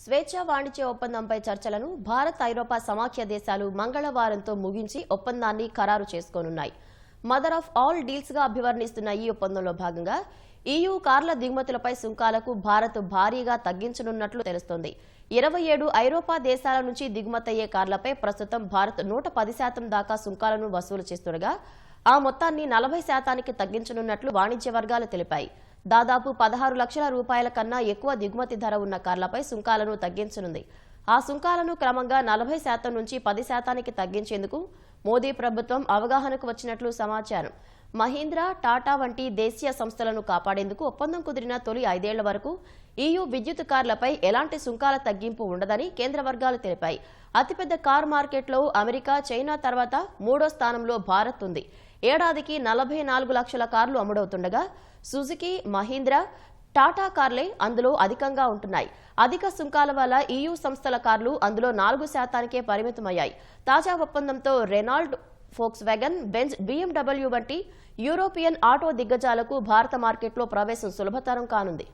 స్వేచ్ఛా వాణిజ్య ఒప్పందంపై చర్చలను భారత్ ఐరోపా సమాఖ్య దేశాలు మంగళవారంతో ముగించి ఒప్పందాన్ని ఖరారు చేసుకోనున్నాయి. మదర్ ఆఫ్ ఆల్ డీల్స్ గా అభివర్ణిస్తున్న ఈ ఒప్పందంలో భాగంగా EU కార్ల దిగుమతులపై సుంకాలకు భారత్ భారీగా తగ్గించనున్నట్లు తెలుస్తోంది. 27 ఐరోపా దేశాల నుంచి దిగుమతయ్యే కార్లపై ప్రస్తుతం భారత్ 110% దాకా సుంకాలను వసూలు చేస్తుండగా ఆ మొత్తాన్ని 40%కి తగ్గించనున్నట్లు వాణిజ్య వర్గాలు తెలిపాయి. దాదాపు 16 లక్షల రూపాయల కన్నా ఎక్కువ దిగుమతి ధర ఉన్న కార్లపై సుంకాలను తగ్గించనుంది. ఆ సుంకాలను క్రమంగా 40% నుంచి 10%కి తగ్గించేందుకు మోదీ ప్రభుత్వం అవగాహనకు వచ్చినట్లు సమాచారం. మహీంద్రా, టాటా వంటి దేశీయ సంస్థలను కాపాడేందుకు ఒప్పందం కుదిరిన తొలి 5 ఏళ్ల వరకు EU విద్యుత్ కార్లపై ఎలాంటి సుంకాల తగ్గింపు ఉండదని కేంద్ర వర్గాలు తెలిపాయి. అతిపెద్ద కార్ మార్కెట్లో అమెరికా, చైనా తర్వాత 3వ స్థానంలో భారత్ ఉంది. ఏడాదికి 44 లక్షల కార్లు అమ్ముడవుతుండగా సుజుకి, మహీంద్రా, టాటా కార్లే అందులో అధికంగా ఉంటున్నాయి. అధిక సుంకాల వల్ల EU సంస్థల కార్లు అందులో 4%కే పరిమితమయ్యాయి. తాజా ఒప్పందంతో రెనాల్ట్, ఫోక్స్‌వ్యాగన్, బెంజ్, BMW వంటి యూరోపియన్ ఆటో దిగ్గజాలకు భారత మార్కెట్లో ప్రవేశం సులభతరం కానుంది.